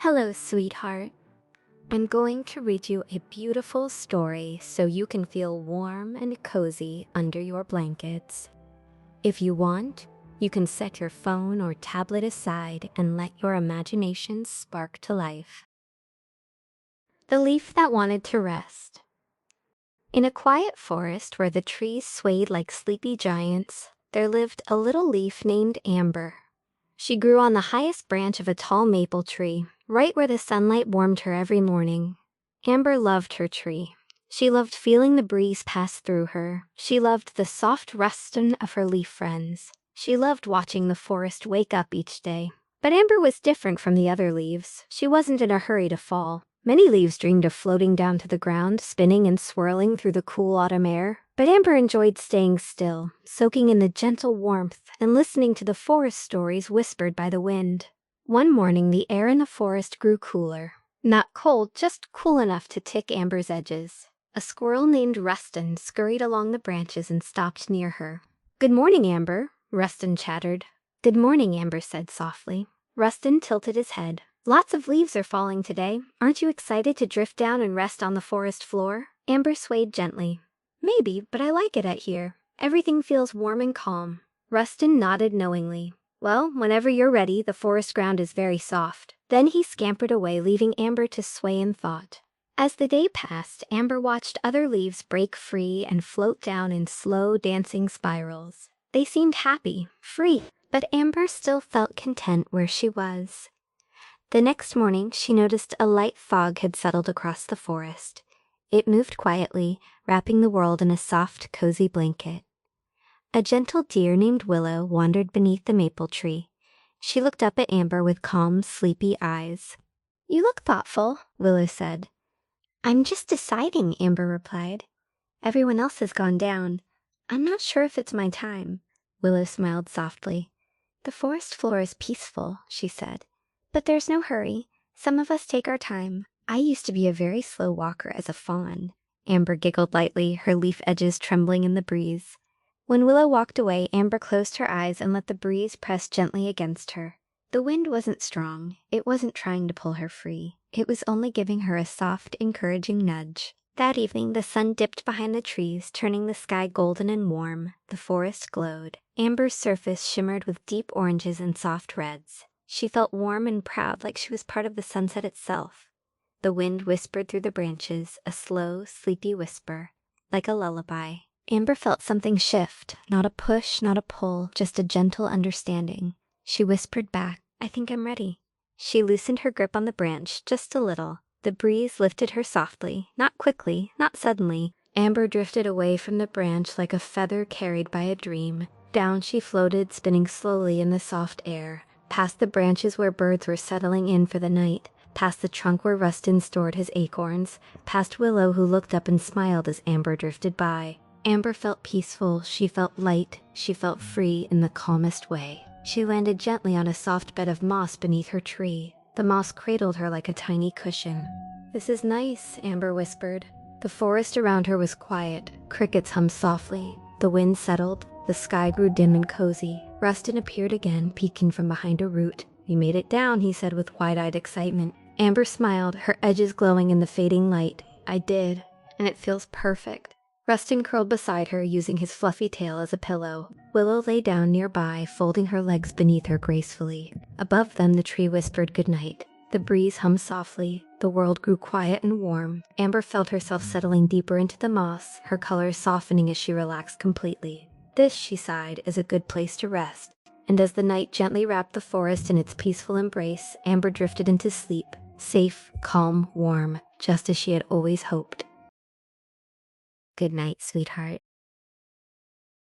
Hello, sweetheart. I'm going to read you a beautiful story so you can feel warm and cozy under your blankets. If you want, you can set your phone or tablet aside and let your imagination spark to life. The Leaf That Wanted to Rest. In a quiet forest where the trees swayed like sleepy giants, there lived a little leaf named Amber. She grew on the highest branch of a tall maple tree, right where the sunlight warmed her every morning. Amber loved her tree. She loved feeling the breeze pass through her. She loved the soft rustling of her leaf friends. She loved watching the forest wake up each day. But Amber was different from the other leaves. She wasn't in a hurry to fall. Many leaves dreamed of floating down to the ground, spinning and swirling through the cool autumn air. But Amber enjoyed staying still, soaking in the gentle warmth and listening to the forest stories whispered by the wind. One morning, the air in the forest grew cooler. Not cold, just cool enough to tick Amber's edges. A squirrel named Rustin scurried along the branches and stopped near her. "Good morning, Amber," Rustin chattered. "Good morning," Amber said softly. Rustin tilted his head. "Lots of leaves are falling today. Aren't you excited to drift down and rest on the forest floor?" Amber swayed gently. "Maybe, but I like it out here. Everything feels warm and calm." Rustin nodded knowingly. "Well, whenever you're ready, the forest ground is very soft." Then he scampered away, leaving Amber to sway in thought. As the day passed, Amber watched other leaves break free and float down in slow, dancing spirals. They seemed happy, free, but Amber still felt content where she was. The next morning, she noticed a light fog had settled across the forest. It moved quietly, wrapping the world in a soft, cozy blanket. A gentle deer named Willow wandered beneath the maple tree. She looked up at Amber with calm, sleepy eyes. "You look thoughtful," Willow said. "I'm just deciding," Amber replied. "Everyone else has gone down. I'm not sure if it's my time." Willow smiled softly. "The forest floor is peaceful," she said. "But there's no hurry. Some of us take our time. I used to be a very slow walker as a fawn." Amber giggled lightly, her leaf edges trembling in the breeze. When Willow walked away, Amber closed her eyes and let the breeze press gently against her. The wind wasn't strong. It wasn't trying to pull her free. It was only giving her a soft, encouraging nudge. That evening, the sun dipped behind the trees, turning the sky golden and warm. The forest glowed. Amber's surface shimmered with deep oranges and soft reds. She felt warm and proud, like she was part of the sunset itself. The wind whispered through the branches, a slow, sleepy whisper, like a lullaby. Amber felt something shift, not a push, not a pull, just a gentle understanding. She whispered back, "I think I'm ready." She loosened her grip on the branch, just a little. The breeze lifted her softly, not quickly, not suddenly. Amber drifted away from the branch like a feather carried by a dream. Down she floated, spinning slowly in the soft air, past the branches where birds were settling in for the night, past the trunk where Rustin stored his acorns, past Willow who looked up and smiled as Amber drifted by. Amber felt peaceful, she felt light, she felt free in the calmest way. She landed gently on a soft bed of moss beneath her tree. The moss cradled her like a tiny cushion. "This is nice," Amber whispered. The forest around her was quiet. Crickets hummed softly. The wind settled. The sky grew dim and cozy. Rustin appeared again, peeking from behind a root. "You made it down," he said with wide-eyed excitement. Amber smiled, her edges glowing in the fading light. "I did, and it feels perfect." Rustin curled beside her, using his fluffy tail as a pillow. Willow lay down nearby, folding her legs beneath her gracefully. Above them, the tree whispered goodnight. The breeze hummed softly. The world grew quiet and warm. Amber felt herself settling deeper into the moss, her colors softening as she relaxed completely. "This," she sighed, "is a good place to rest." And as the night gently wrapped the forest in its peaceful embrace, Amber drifted into sleep, safe, calm, warm, just as she had always hoped. Good night, sweetheart.